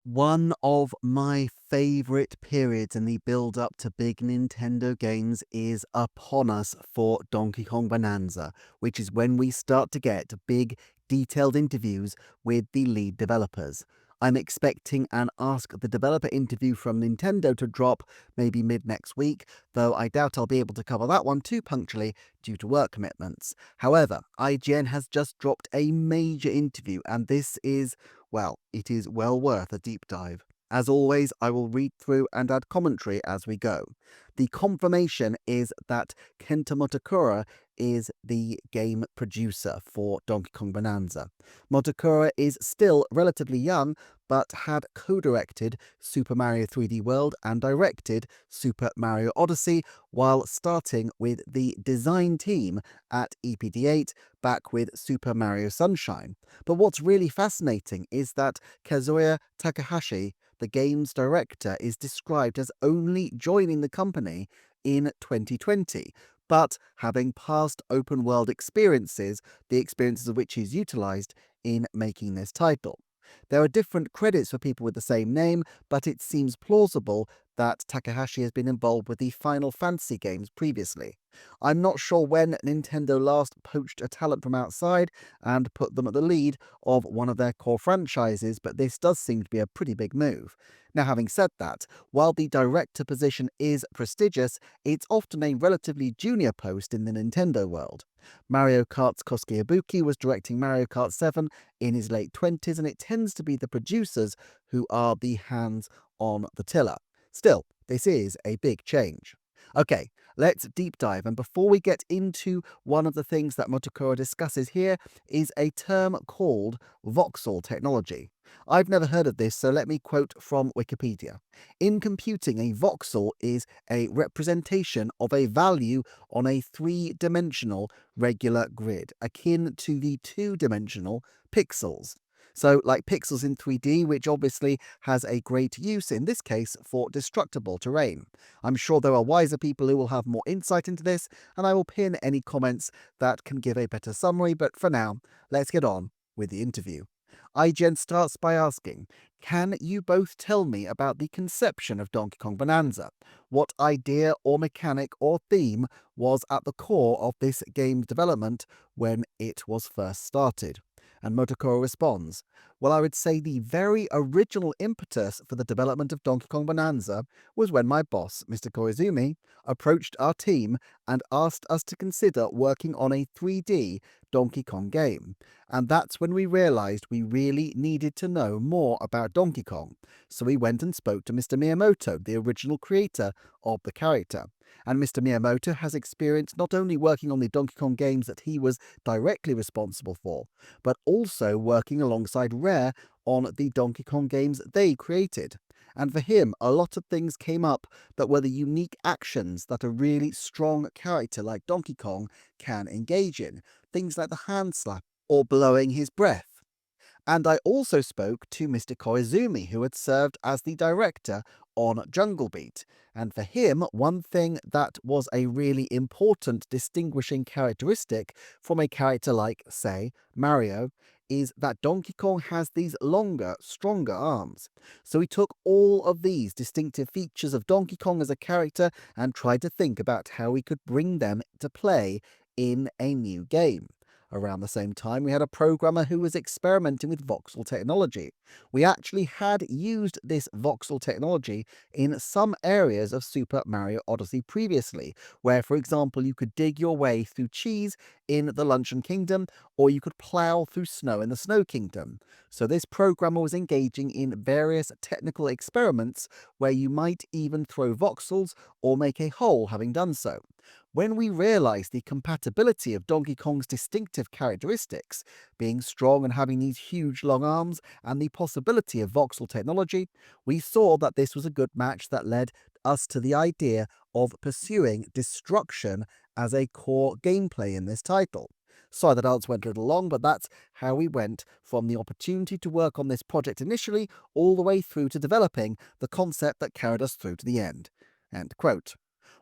One of my favorite periods in the build up to big Nintendo games is upon us for Donkey Kong Bonanza, which is when we start to get big, detailed interviews with the lead developers. I'm expecting an Ask the Developer interview from Nintendo to drop maybe mid next week, though I doubt I'll be able to cover that one too punctually due to work commitments. However, IGN has just dropped a major interview, and this is, well, it is well worth a deep dive. As always, I will read through and add commentary as we go. The confirmation is that Kenta Motakura is the game producer for Donkey Kong Bonanza. Motakura is still relatively young, but had co-directed Super Mario 3D World and directed Super Mario Odyssey while starting with the design team at EPD8 back with Super Mario Sunshine. But what's really fascinating is that Kazuya Takahashi, the game's director, is described as only joining the company in 2020, but having past open world experiences, the experiences of which he's utilized in making this title. There are different credits for people with the same name, but it seems plausible that Takahashi has been involved with the Final Fantasy games previously. I'm not sure when Nintendo last poached a talent from outside and put them at the lead of one of their core franchises, but this does seem to be a pretty big move. Now, having said that, while the director position is prestigious, it's often a relatively junior post in the Nintendo world. Mario Kart's Kosuke Ibuki was directing Mario Kart 7 in his late 20s, and it tends to be the producers who are the hands on the tiller. Still, this is a big change. Okay, let's deep dive. And before we get into one of the things that Motokura discusses here is a term called voxel technology. I've never heard of this, so let me quote from Wikipedia. In computing, a voxel is a representation of a value on a three-dimensional regular grid, akin to the two-dimensional pixels. So, like pixels in 3D, which obviously has a great use in this case for destructible terrain. I'm sure there are wiser people who will have more insight into this, and I will pin any comments that can give a better summary, but for now, let's get on with the interview. IGN starts by asking, can you both tell me about the conception of Donkey Kong Bonanza? What idea or mechanic or theme was at the core of this game's development when it was first started? And Motokoro responds, well, I would say the very original impetus for the development of Donkey Kong Bonanza was when my boss, Mr. Koizumi, approached our team and asked us to consider working on a 3D Donkey Kong game. And that's when we realized we really needed to know more about Donkey Kong. So we went and spoke to Mr. Miyamoto, the original creator of the character. And Mr. Miyamoto has experience not only working on the Donkey Kong games that he was directly responsible for, but also working alongside Rare on the Donkey Kong games they created. And for him, a lot of things came up that were the unique actions that a really strong character like Donkey Kong can engage in. Things like the hand slap or blowing his breath. And I also spoke to Mr. Koizumi, who had served as the director on Jungle Beat. And for him, one thing that was a really important distinguishing characteristic from a character like, say, Mario, is that Donkey Kong has these longer, stronger arms. So he took all of these distinctive features of Donkey Kong as a character and tried to think about how he could bring them to play in a new game. Around the same time, we had a programmer who was experimenting with voxel technology. We actually had used this voxel technology in some areas of Super Mario Odyssey previously, where, for example, you could dig your way through cheese in the Luncheon Kingdom, or you could plow through snow in the Snow Kingdom. So this programmer was engaging in various technical experiments where you might even throw voxels or make a hole having done so. When we realized the compatibility of Donkey Kong's distinctive characteristics, being strong and having these huge long arms, and the possibility of voxel technology, we saw that this was a good match that led us to the idea of pursuing destruction as a core gameplay in this title. Sorry that answer went a little long, but that's how we went from the opportunity to work on this project initially all the way through to developing the concept that carried us through to the end. End quote.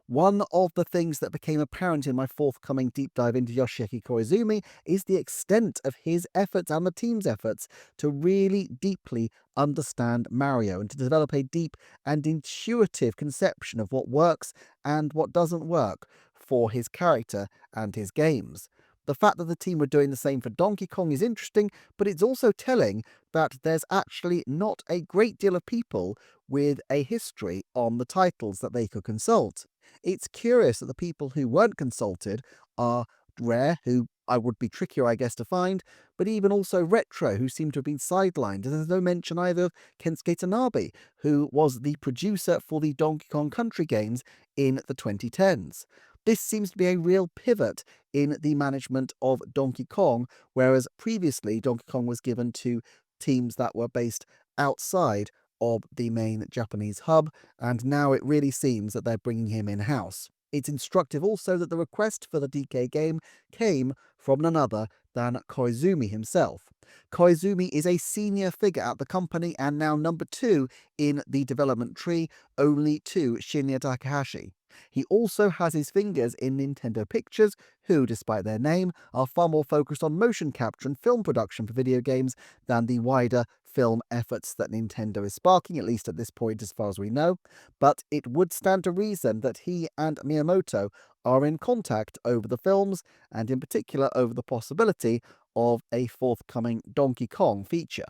One of the things that became apparent in my forthcoming deep dive into Yoshiaki Koizumi is the extent of his efforts and the team's efforts to really deeply understand Mario and to develop a deep and intuitive conception of what works and what doesn't work for his character and his games. The fact that the team were doing the same for Donkey Kong is interesting, but it's also telling that there's actually not a great deal of people with a history on the titles that they could consult. It's curious that the people who weren't consulted are rare, who I would be trickier, I guess, to find, but even also retro, who seem to have been sidelined. And there's no mention either of Kensuke Tanabe, who was the producer for the Donkey Kong Country games in the 2010s. This seems to be a real pivot in the management of Donkey Kong, whereas previously Donkey Kong was given to teams that were based outside of the main Japanese hub, and now it really seems that they're bringing him in-house. It's instructive also that the request for the DK game came from none other than Koizumi himself. Koizumi is a senior figure at the company and now number 2 in the development tree, only to Shinya Takahashi. He also has his fingers in Nintendo Pictures, who, despite their name, are far more focused on motion capture and film production for video games than the wider film efforts that Nintendo is sparking, at least at this point as far as we know. But it would stand to reason that he and Miyamoto are in contact over the films, and in particular over the possibility of a forthcoming Donkey Kong feature.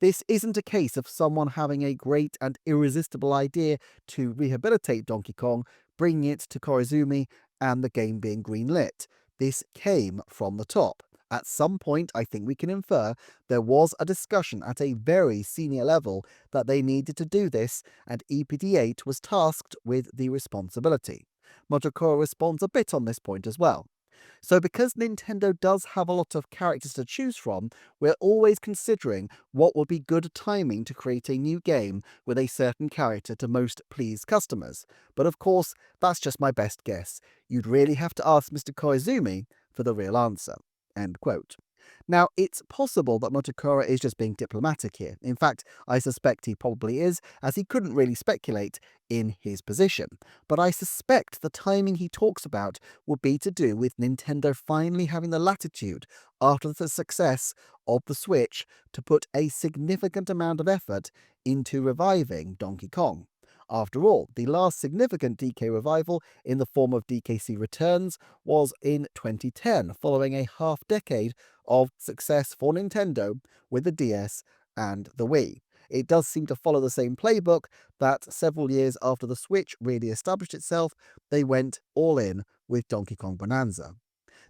This isn't a case of someone having a great and irresistible idea to rehabilitate Donkey Kong, bringing it to Koizumi, and the game being greenlit. This came from the top. At some point, I think we can infer, there was a discussion at a very senior level that they needed to do this, and EPD8 was tasked with the responsibility. Motokura responds a bit on this point as well. So because Nintendo does have a lot of characters to choose from, we're always considering what would be good timing to create a new game with a certain character to most please customers. But of course, that's just my best guess. You'd really have to ask Mr. Koizumi for the real answer." End quote. Now, it's possible that Motokura is just being diplomatic here. In fact, I suspect he probably is, as he couldn't really speculate in his position. But I suspect the timing he talks about would be to do with Nintendo finally having the latitude, after the success of the Switch, to put a significant amount of effort into reviving Donkey Kong. After all, the last significant DK revival in the form of DKC Returns was in 2010, following a half-decade of success for Nintendo with the DS and the Wii. It does seem to follow the same playbook that several years after the Switch really established itself, they went all in with Donkey Kong Bonanza.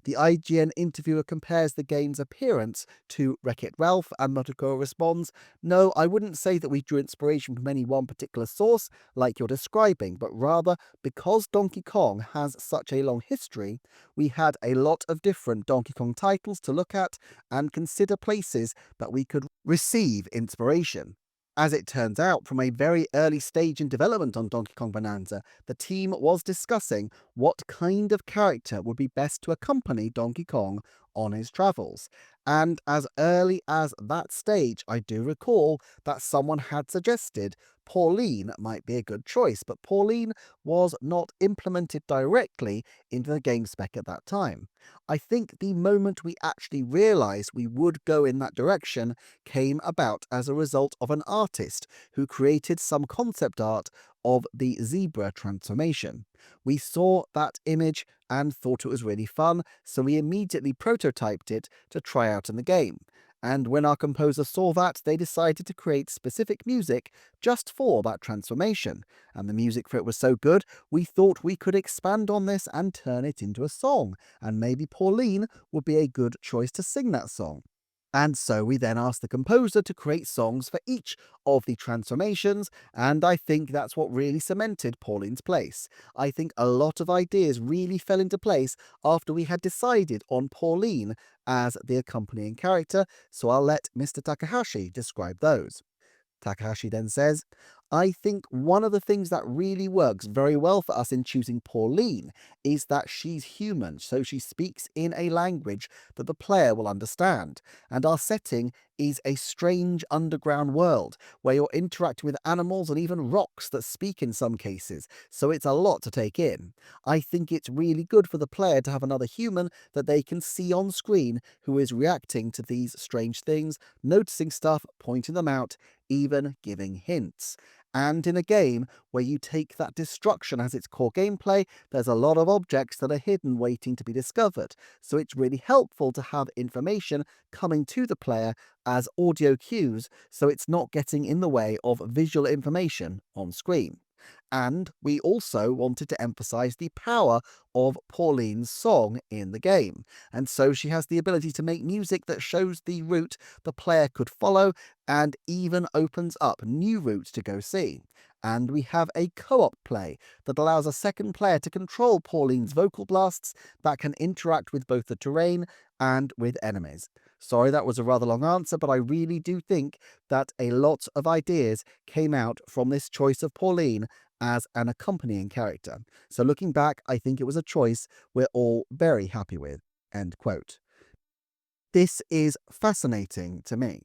The IGN interviewer compares the game's appearance to Wreck-It Ralph, and Motokura responds, "No, I wouldn't say that we drew inspiration from any one particular source, like you're describing, but rather, because Donkey Kong has such a long history, we had a lot of different Donkey Kong titles to look at and consider places that we could receive inspiration." As it turns out, from a very early stage in development on Donkey Kong Bonanza, the team was discussing what kind of character would be best to accompany Donkey Kong on his travels. And as early as that stage, I do recall that someone had suggested Pauline might be a good choice, but Pauline was not implemented directly into the game spec at that time. I think the moment we actually realised we would go in that direction came about as a result of an artist who created some concept art of the zebra transformation. We saw that image and thought it was really fun, so we immediately prototyped it to try out in the game. And when our composer saw that, they decided to create specific music just for that transformation. And the music for it was so good, we thought we could expand on this and turn it into a song. And maybe Pauline would be a good choice to sing that song. And so we then asked the composer to create songs for each of the transformations, and I think that's what really cemented Pauline's place. I think a lot of ideas really fell into place after we had decided on Pauline as the accompanying character, so I'll let Mr. Takahashi describe those. Takahashi then says, I think one of the things that really works very well for us in choosing Pauline is that she's human, so she speaks in a language that the player will understand. And our setting is a strange underground world where you're interacting with animals and even rocks that speak in some cases, so it's a lot to take in. I think it's really good for the player to have another human that they can see on screen who is reacting to these strange things, noticing stuff, pointing them out, even giving hints. And in a game where you take that destruction as its core gameplay, there's a lot of objects that are hidden waiting to be discovered. So it's really helpful to have information coming to the player as audio cues so it's not getting in the way of visual information on screen. And we also wanted to emphasize the power of Pauline's song in the game. And so she has the ability to make music that shows the route the player could follow and even opens up new routes to go see. And we have a co-op play that allows a second player to control Pauline's vocal blasts that can interact with both the terrain and with enemies. Sorry, that was a rather long answer, but I really do think that a lot of ideas came out from this choice of Pauline as an accompanying character. So looking back, I think it was a choice we're all very happy with. End quote. This is fascinating to me.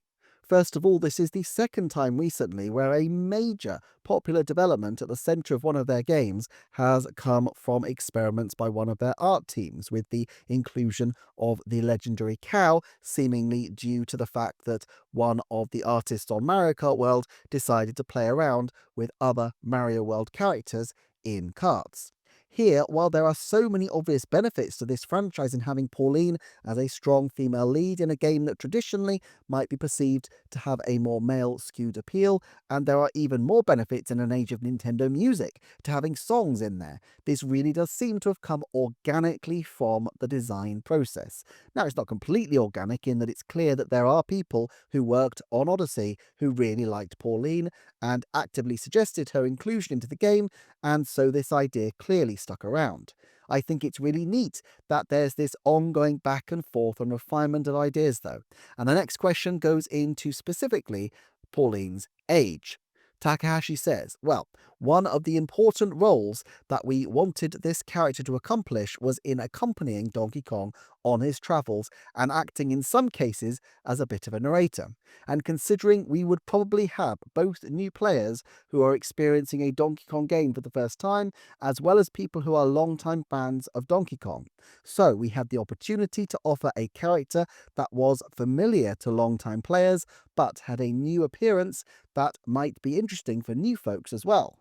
First of all, this is the second time recently where a major popular development at the centre of one of their games has come from experiments by one of their art teams, with the inclusion of the legendary cow, seemingly due to the fact that one of the artists on Mario Kart World decided to play around with other Mario World characters in karts. Here, while there are so many obvious benefits to this franchise in having Pauline as a strong female lead in a game that traditionally might be perceived to have a more male skewed appeal, and there are even more benefits in an age of Nintendo music to having songs in there. This really does seem to have come organically from the design process. Now, it's not completely organic in that it's clear that there are people who worked on Odyssey who really liked Pauline and actively suggested her inclusion into the game, and so this idea clearly stuck around. I think it's really neat that there's this ongoing back and forth and refinement of ideas, though. And the next question goes into specifically Pauline's age. Takahashi says, well, one of the important roles that we wanted this character to accomplish was in accompanying Donkey Kong on his travels and acting in some cases as a bit of a narrator. And considering we would probably have both new players who are experiencing a Donkey Kong game for the first time, as well as people who are longtime fans of Donkey Kong. So we had the opportunity to offer a character that was familiar to longtime players, but had a new appearance that might be interesting for new folks as well.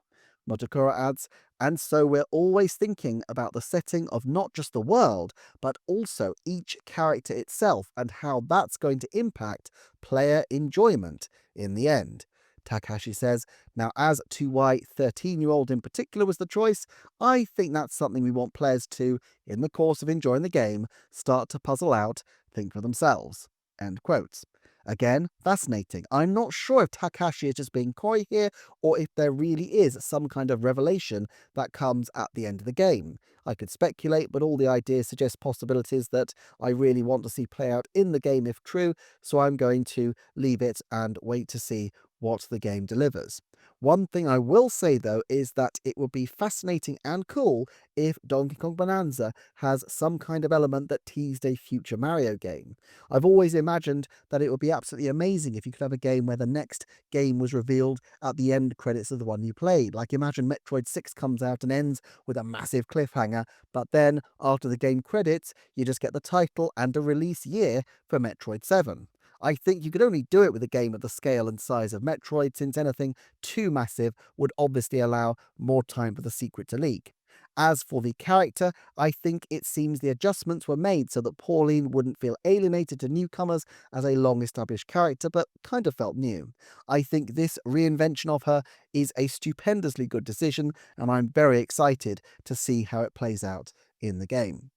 Motakura adds, and so we're always thinking about the setting of not just the world, but also each character itself and how that's going to impact player enjoyment in the end. Takahashi says, now as to why 13-year-old in particular was the choice, I think that's something we want players to, in the course of enjoying the game, start to puzzle out, think for themselves. End quotes. Again, fascinating. I'm not sure if Takahashi is just being coy here or if there really is some kind of revelation that comes at the end of the game. I could speculate, but all the ideas suggest possibilities that I really want to see play out in the game if true, so I'm going to leave it and wait to see what the game delivers. One thing I will say though is that it would be fascinating and cool if Donkey Kong Bonanza has some kind of element that teased a future Mario game. I've always imagined that it would be absolutely amazing if you could have a game where the next game was revealed at the end credits of the one you played. Like imagine Metroid 6 comes out and ends with a massive cliffhanger, but then after the game credits, you just get the title and a release year for Metroid 7. I think you could only do it with a game of the scale and size of Metroid, since anything too massive would obviously allow more time for the secret to leak. As for the character, I think it seems the adjustments were made so that Pauline wouldn't feel alienated to newcomers as a long-established character, but kind of felt new. I think this reinvention of her is a stupendously good decision, and I'm very excited to see how it plays out in the game.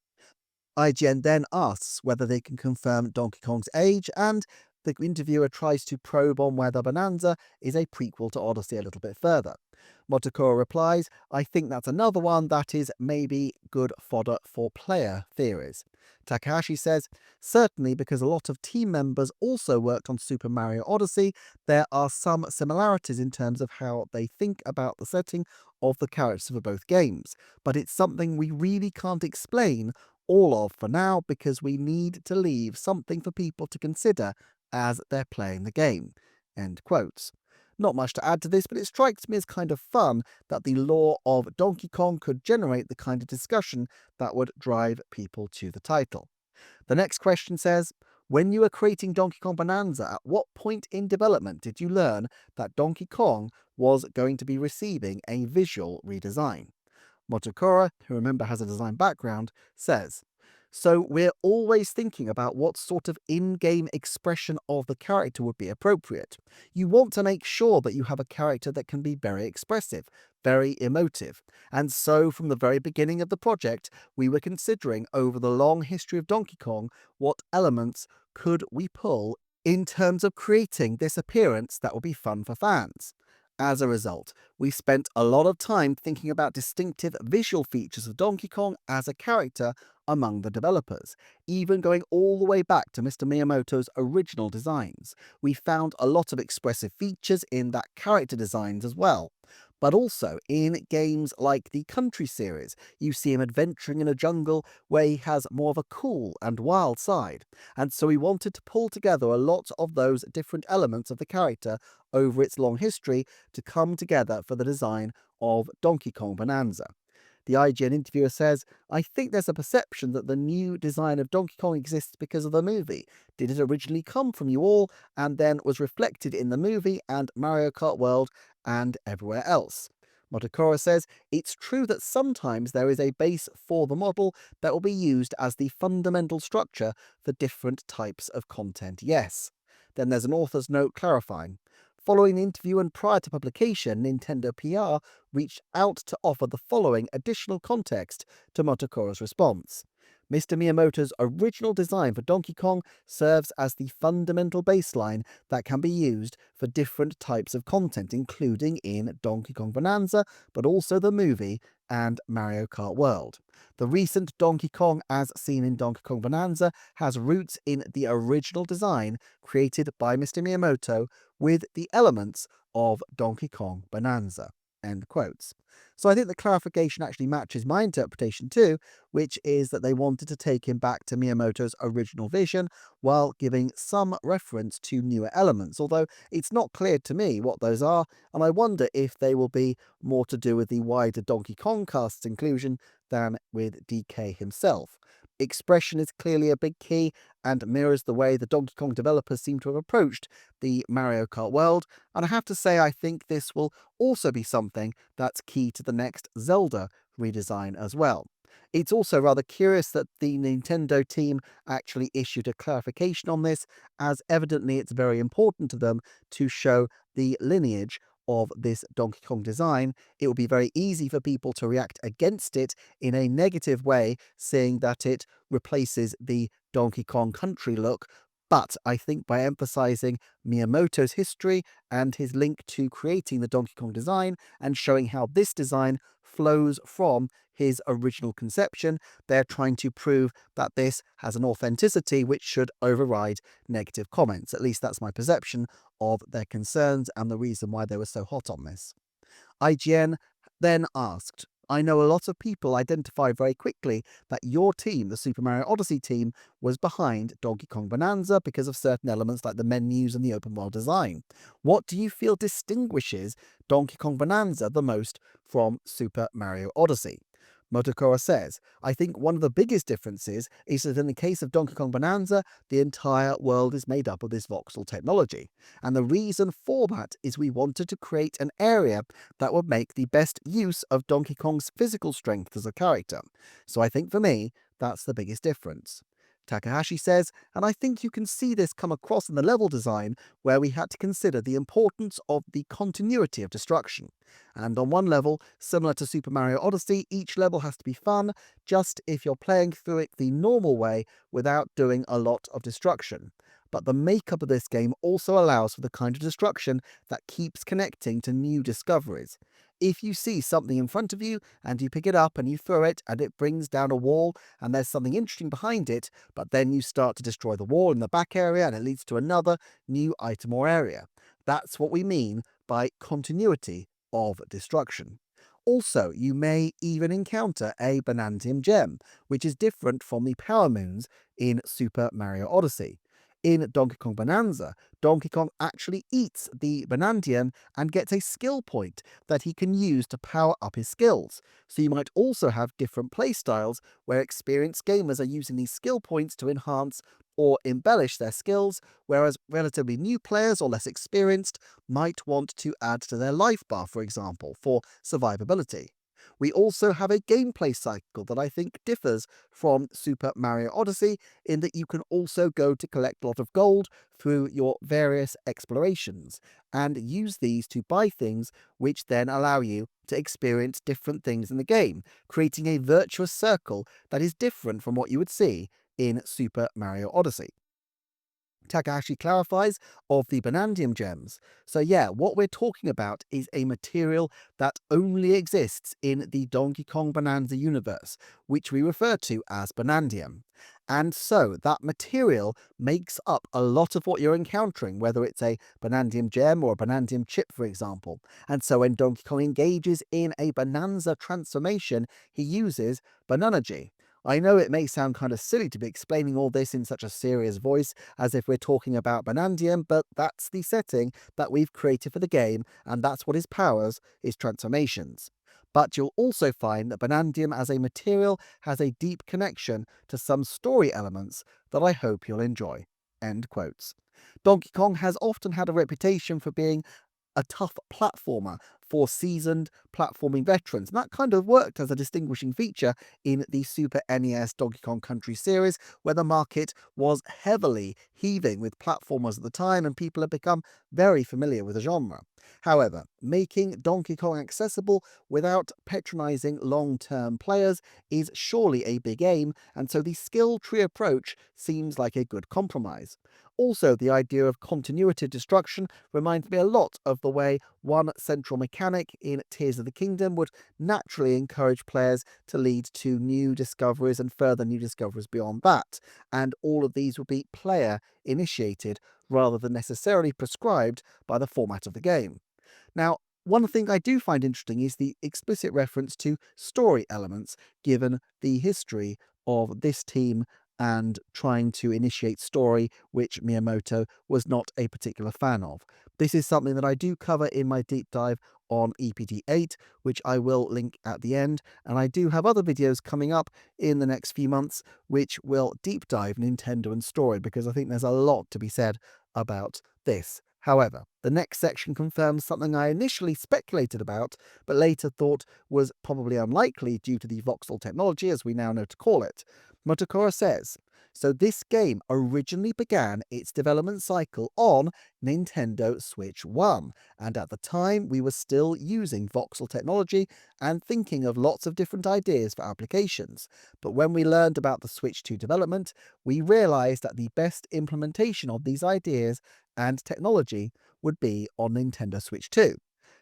IGN then asks whether they can confirm Donkey Kong's age, and the interviewer tries to probe on whether Bonanza is a prequel to Odyssey a little bit further. Motokura replies, I think that's another one that is maybe good fodder for player theories. Takahashi says, certainly because a lot of team members also worked on Super Mario Odyssey, there are some similarities in terms of how they think about the setting of the characters for both games, but it's something we really can't explain all of for now because we need to leave something for people to consider as they're playing the game. End quotes. Not much to add to this, but it strikes me as kind of fun that the lore of Donkey Kong could generate the kind of discussion that would drive people to the title. The next question says, when you were creating Donkey Kong Bonanza, at what point in development did you learn that Donkey Kong was going to be receiving a visual redesign? Motokura, who remember has a design background, says, so we're always thinking about what sort of in-game expression of the character would be appropriate. You want to make sure that you have a character that can be very expressive, very emotive. And so from the very beginning of the project, we were considering over the long history of Donkey Kong, what elements could we pull in terms of creating this appearance that would be fun for fans. As a result, we spent a lot of time thinking about distinctive visual features of Donkey Kong as a character among the developers, even going all the way back to Mr. Miyamoto's original designs. We found a lot of expressive features in that character designs as well. But also in games like the Country series, you see him adventuring in a jungle where he has more of a cool and wild side. And so we wanted to pull together a lot of those different elements of the character over its long history to come together for the design of Donkey Kong Bonanza. The IGN interviewer says, I think there's a perception that the new design of Donkey Kong exists because of the movie. Did it originally come from you all and then was reflected in the movie and Mario Kart World and everywhere else? Motokura says, it's true that sometimes there is a base for the model that will be used as the fundamental structure for different types of content, yes. Then there's an author's note clarifying. Following the interview and prior to publication, Nintendo PR reached out to offer the following additional context to Motokura's response. Mr. Miyamoto's original design for Donkey Kong serves as the fundamental baseline that can be used for different types of content, including in Donkey Kong Bonanza, but also the movie and Mario Kart World. The recent Donkey Kong, as seen in Donkey Kong Bonanza, has roots in the original design created by Mr. Miyamoto with the elements of Donkey Kong Bonanza. End quotes. So I think the clarification actually matches my interpretation too, which is that they wanted to take him back to Miyamoto's original vision while giving some reference to newer elements, although it's not clear to me what those are, and I wonder if they will be more to do with the wider Donkey Kong cast's inclusion than with DK himself. Expression is clearly a big key and mirrors the way the Donkey Kong developers seem to have approached the Mario Kart world, and I have to say I think this will also be something that's key to the next Zelda redesign as well. It's also rather curious that the Nintendo team actually issued a clarification on this, as evidently it's very important to them to show the lineage of this Donkey Kong design. It will be very easy for people to react against it in a negative way, seeing that it replaces the Donkey Kong Country look. But I think by emphasizing Miyamoto's history and his link to creating the Donkey Kong design and showing how this design flows from his original conception, they're trying to prove that this has an authenticity which should override negative comments. At least that's my perception of their concerns and the reason why they were so hot on this. IGN then asked, I know a lot of people identified very quickly that your team, the Super Mario Odyssey team, was behind Donkey Kong Bonanza because of certain elements like the menus and the open world design. What do you feel distinguishes Donkey Kong Bonanza the most from Super Mario Odyssey? Motokura says, I think one of the biggest differences is that in the case of Donkey Kong Bonanza, the entire world is made up of this voxel technology. And the reason for that is we wanted to create an area that would make the best use of Donkey Kong's physical strength as a character. So I think for me, that's the biggest difference. Takahashi says, and I think you can see this come across in the level design where we had to consider the importance of the continuity of destruction. And on one level, similar to Super Mario Odyssey, each level has to be fun, just if you're playing through it the normal way without doing a lot of destruction. But the makeup of this game also allows for the kind of destruction that keeps connecting to new discoveries. If you see something in front of you and you pick it up and you throw it and it brings down a wall and there's something interesting behind it, but then you start to destroy the wall in the back area and it leads to another new item or area. That's what we mean by continuity of destruction. Also, you may even encounter a Banantium gem, which is different from the Power Moons in Super Mario Odyssey. In Donkey Kong Bonanza, Donkey Kong actually eats the Banantium and gets a skill point that he can use to power up his skills. So you might also have different playstyles where experienced gamers are using these skill points to enhance or embellish their skills, whereas relatively new players or less experienced might want to add to their life bar, for example, for survivability. We also have a gameplay cycle that I think differs from Super Mario Odyssey in that you can also go to collect a lot of gold through your various explorations and use these to buy things which then allow you to experience different things in the game, creating a virtuous circle that is different from what you would see in Super Mario Odyssey. Takahashi clarifies of the Banandium gems. So yeah, what we're talking about is a material that only exists in the Donkey Kong Bonanza universe, which we refer to as Banandium. And so that material makes up a lot of what you're encountering, whether it's a Banandium gem or a Banandium chip, for example. And so when Donkey Kong engages in a Bonanza transformation, he uses Bananaji. I know it may sound kind of silly to be explaining all this in such a serious voice, as if we're talking about Banandium, but that's the setting that we've created for the game, and that's what his powers is transformations. But you'll also find that Banandium as a material has a deep connection to some story elements that I hope you'll enjoy. End quotes. Donkey Kong has often had a reputation for being a tough platformer for seasoned platforming veterans. And that kind of worked as a distinguishing feature in the Super NES Donkey Kong Country series, where the market was heavily heaving with platformers at the time and people had become very familiar with the genre. However, making Donkey Kong accessible without patronizing long-term players is surely a big aim, and so the skill tree approach seems like a good compromise. Also, the idea of continuity destruction reminds me a lot of the way one central mechanic in Tears of the Kingdom would naturally encourage players to lead to new discoveries and further new discoveries beyond that, and all of these would be player initiated rather than necessarily prescribed by the format of the game. Now, one thing I do find interesting is the explicit reference to story elements, given the history of this team and trying to initiate story, which Miyamoto was not a particular fan of. This is something that I do cover in my deep dive on EPT8, which I will link at the end, and I do have other videos coming up in the next few months which will deep dive Nintendo and story, because I think there's a lot to be said about this. However, the next section confirms something I initially speculated about, but later thought was probably unlikely due to the voxel technology, as we now know to call it. Motokura says, so this game originally began its development cycle on Nintendo Switch 1, and at the time we were still using voxel technology and thinking of lots of different ideas for applications. But when we learned about the Switch 2 development, we realized that the best implementation of these ideas and technology would be on Nintendo Switch 2.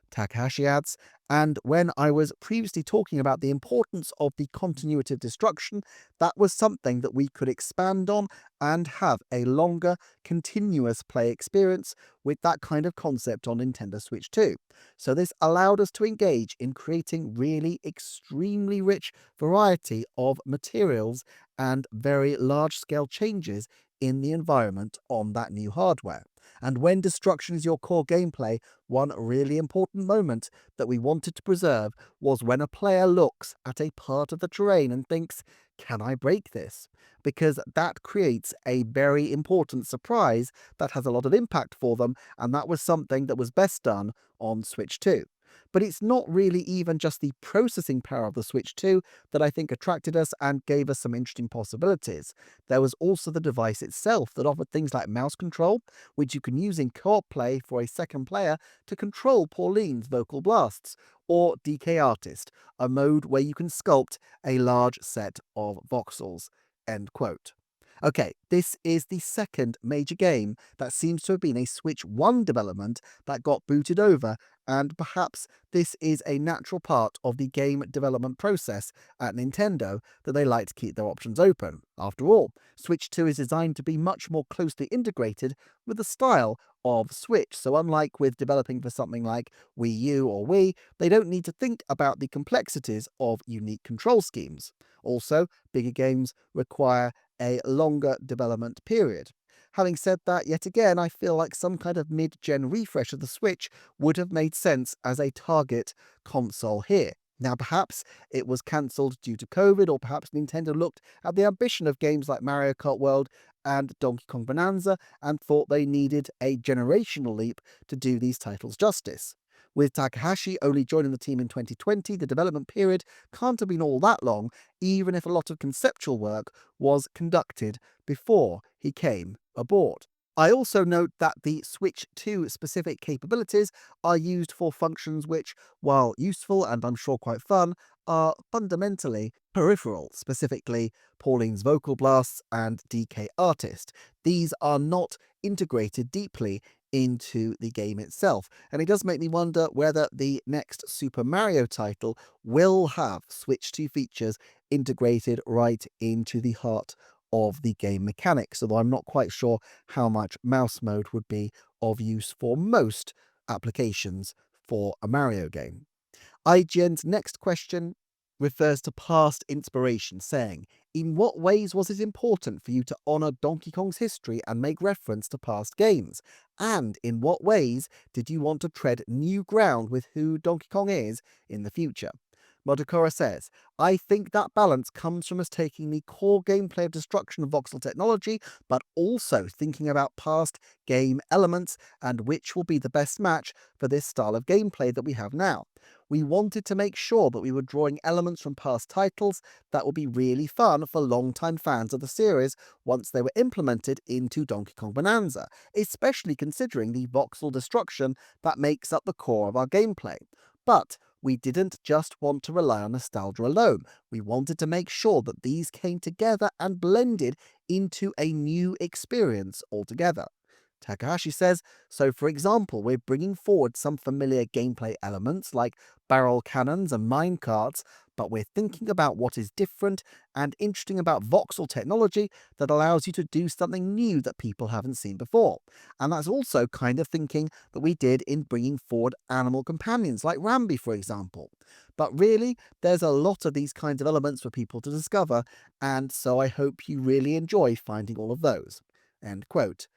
Takahashi adds, and when I was previously talking about the importance of the continuity of destruction, that was something that we could expand on and have a longer, continuous play experience with that kind of concept on Nintendo Switch 2. So this allowed us to engage in creating really extremely rich variety of materials and very large-scale changes in the environment on that new hardware. And when destruction is your core gameplay, one really important moment that we wanted to preserve was when a player looks at a part of the terrain and thinks, can I break this? Because that creates a very important surprise that has a lot of impact for them, and that was something that was best done on Switch 2. But it's not really even just the processing power of the Switch 2 that I think attracted us and gave us some interesting possibilities. There was also the device itself that offered things like mouse control, which you can use in co-op play for a second player to control Pauline's vocal blasts, or DK Artist, a mode where you can sculpt a large set of voxels. End quote. Okay, this is the second major game that seems to have been a Switch 1 development that got booted over, and perhaps this is a natural part of the game development process at Nintendo that they like to keep their options open. After all, Switch 2 is designed to be much more closely integrated with the style of Switch, so unlike with developing for something like Wii U or Wii, they don't need to think about the complexities of unique control schemes. Also, bigger games require a longer development period. Having said that, yet again, I feel like some kind of mid gen refresh of the Switch would have made sense as a target console here. Now, perhaps it was cancelled due to COVID, or perhaps Nintendo looked at the ambition of games like Mario Kart World and Donkey Kong Bonanza and thought they needed a generational leap to do these titles justice. With Takahashi only joining the team in 2020, the development period can't have been all that long, even if a lot of conceptual work was conducted before he came aboard. I also note that the Switch 2 specific capabilities are used for functions which, while useful and I'm sure quite fun, are fundamentally peripheral, specifically Pauline's vocal blasts and DK Artist. These are not integrated deeply into the game itself, and it does make me wonder whether the next Super Mario title will have Switch 2 features integrated right into the heart of the game mechanics, although I'm not quite sure how much mouse mode would be of use for most applications for a Mario game. IGN's next question refers to past inspiration, saying, "In what ways was it important for you to honour Donkey Kong's history and make reference to past games? And in what ways did you want to tread new ground with who Donkey Kong is in the future?" Modokura says, "I think that balance comes from us taking the core gameplay of destruction of voxel technology, but also thinking about past game elements and which will be the best match for this style of gameplay that we have now. We wanted to make sure that we were drawing elements from past titles that would be really fun for long-time fans of the series once they were implemented into Donkey Kong Bonanza, especially considering the voxel destruction that makes up the core of our gameplay. But we didn't just want to rely on nostalgia alone. We wanted to make sure that these came together and blended into a new experience altogether." Takahashi says, "So for example, we're bringing forward some familiar gameplay elements like barrel cannons and mine carts, but we're thinking about what is different and interesting about voxel technology that allows you to do something new that people haven't seen before. And that's also kind of thinking that we did in bringing forward animal companions like Rambi, for example. But really, there's a lot of these kinds of elements for people to discover, and so I hope you really enjoy finding all of those." End quote.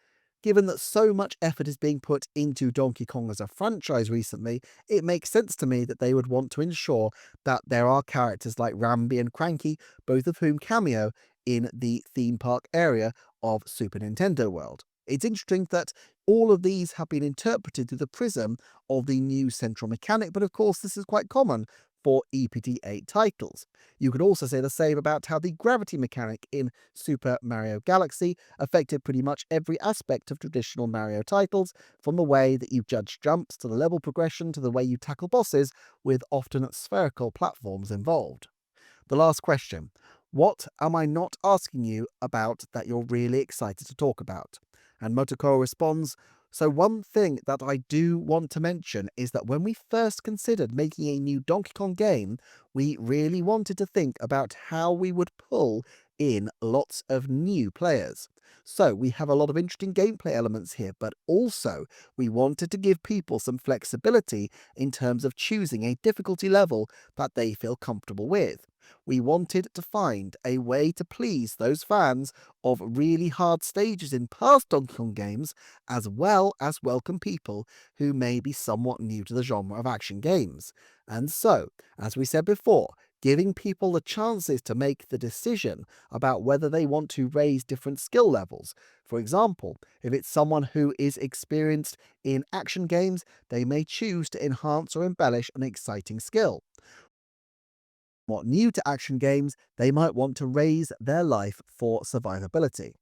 Given that so much effort is being put into Donkey Kong as a franchise recently, it makes sense to me that they would want to ensure that there are characters like Rambi and Cranky, both of whom cameo in the theme park area of Super Nintendo World. It's interesting that all of these have been interpreted through the prism of the new central mechanic, but of course this is quite common for EPD8 titles. You could also say the same about how the gravity mechanic in Super Mario Galaxy affected pretty much every aspect of traditional Mario titles, from the way that you judge jumps to the level progression to the way you tackle bosses, with often spherical platforms involved. The last question: what am I not asking you about that you're really excited to talk about? And Motoko responds, "So one thing that I do want to mention is that when we first considered making a new Donkey Kong game, we really wanted to think about how we would pull in lots of new players. So we have a lot of interesting gameplay elements here, but also we wanted to give people some flexibility in terms of choosing a difficulty level that they feel comfortable with. We wanted to find a way to please those fans of really hard stages in past Donkey Kong games, as well as welcome people who may be somewhat new to the genre of action games. And so, as we said before, giving people the chances to make the decision about whether they want to raise different skill levels. For example, if it's someone who is experienced in action games, they may choose to enhance or embellish an exciting skill. What new to action games, they might want to raise their life for survivability.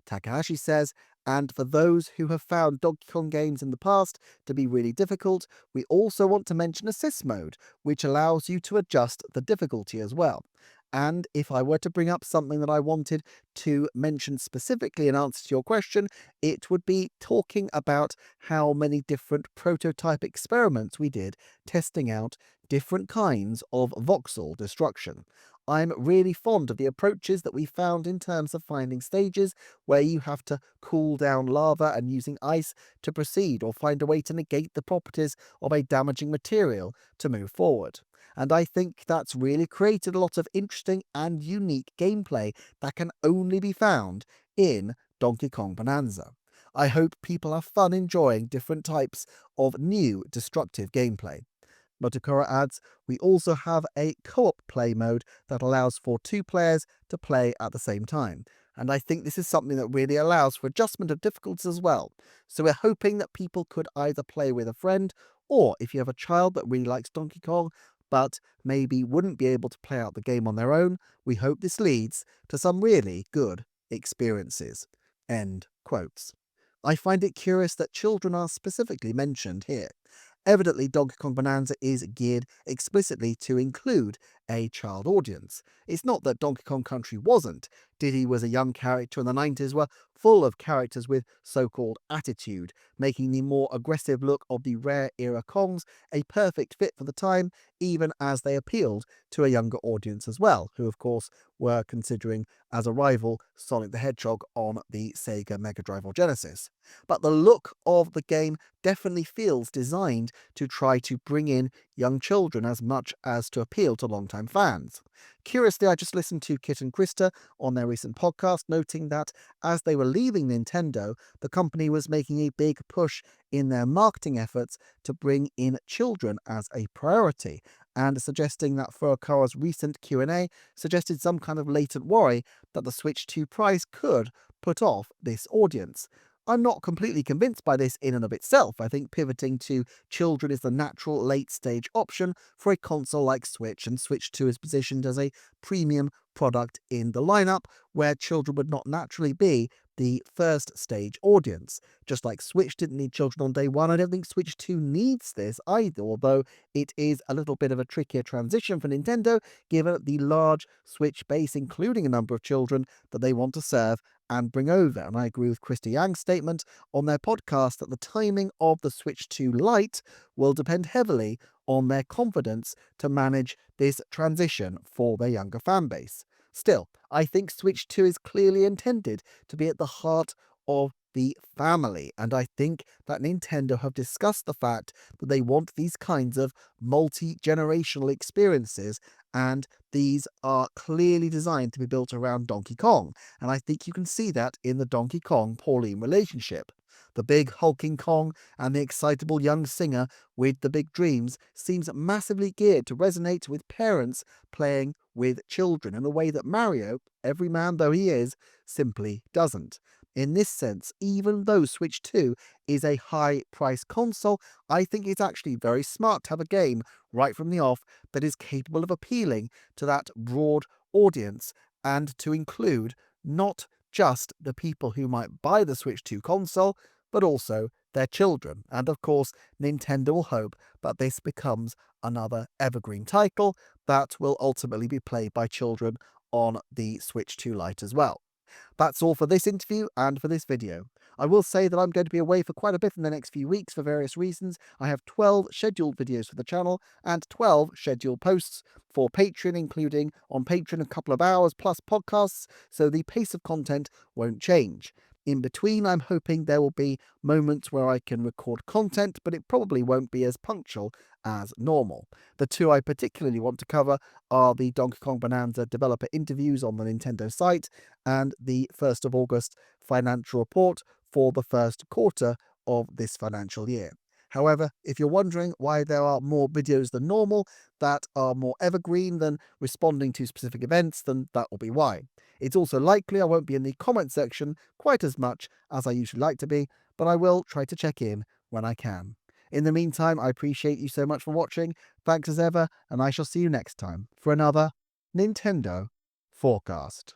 Takahashi says, and for those who have found Donkey Kong games in the past to be really difficult, we also want to mention assist mode, which allows you to adjust the difficulty as well. And if I were to bring up something that I wanted to mention specifically in answer to your question, it would be talking about how many different prototype experiments we did testing out different kinds of voxel destruction. I'm really fond of the approaches that we found in terms of finding stages where you have to cool down lava and using ice to proceed, or find a way to negate the properties of a damaging material to move forward. And I think that's really created a lot of interesting and unique gameplay that can only be found in Donkey Kong Bonanza. I hope people have fun enjoying different types of new destructive gameplay. Motakura adds, we also have a co-op play mode that allows for two players to play at the same time. And I think this is something that really allows for adjustment of difficulties as well. So we're hoping that people could either play with a friend, or if you have a child that really likes Donkey Kong, but maybe wouldn't be able to play out the game on their own, we hope this leads to some really good experiences. End quotes. I find it curious that children are specifically mentioned here. Evidently, Donkey Kong Bonanza is geared explicitly to include a child audience. It's not that Donkey Kong Country wasn't. Diddy was a young character, and the 90s were full of characters with so-called attitude, making the more aggressive look of the rare era Kongs a perfect fit for the time, even as they appealed to a younger audience as well, who of course were considering as a rival Sonic the Hedgehog on the Sega Mega Drive or Genesis. But the look of the game definitely feels designed to try to bring in young children as much as to appeal to longtime fans. Curiously, I just listened to Kit and Krista on their recent podcast, noting that as they were leaving Nintendo, the company was making a big push in their marketing efforts to bring in children as a priority, and suggesting that Furukawa's recent Q&A suggested some kind of latent worry that the Switch 2 price could put off this audience. I'm not completely convinced by this in and of itself. I think pivoting to children is the natural late-stage option for a console like Switch, and Switch 2 is positioned as a premium product in the lineup, where children would not naturally be the first stage audience. Just like Switch didn't need children on day one, I don't think Switch 2 needs this either, although it is a little bit of a trickier transition for Nintendo, given the large Switch base, including a number of children that they want to serve and bring over. And I agree with Krista Yang's statement on their podcast that the timing of the Switch 2 Lite will depend heavily on their confidence to manage this transition for their younger fan base. Still, I think Switch 2 is clearly intended to be at the heart of the family, and I think that Nintendo have discussed the fact that they want these kinds of multi-generational experiences, and these are clearly designed to be built around Donkey Kong, and I think you can see that in the Donkey Kong-Pauline relationship. The big hulking Kong and the excitable young singer with the big dreams seems massively geared to resonate with parents playing with children in a way that Mario, everyman though he is, simply doesn't. In this sense, even though Switch 2 is a high-price console, I think it's actually very smart to have a game right from the off that is capable of appealing to that broad audience, and to include not just the people who might buy the Switch 2 console, but also their children. And of course, Nintendo will hope that this becomes another evergreen title that will ultimately be played by children on the Switch 2 Lite as well. That's all for this interview and for this video. I will say that I'm going to be away for quite a bit in the next few weeks for various reasons. I have 12 scheduled videos for the channel and 12 scheduled posts for Patreon, including on Patreon a couple of hours plus podcasts, so the pace of content won't change. In between, I'm hoping there will be moments where I can record content, but it probably won't be as punctual as normal. The two I particularly want to cover are the Donkey Kong Bonanza developer interviews on the Nintendo site and the 1st of August financial report for the first quarter of this financial year. However, if you're wondering why there are more videos than normal that are more evergreen than responding to specific events, then that will be why. It's also likely I won't be in the comment section quite as much as I usually like to be, but I will try to check in when I can. In the meantime, I appreciate you so much for watching. Thanks as ever, and I shall see you next time for another Nintendo Forecast.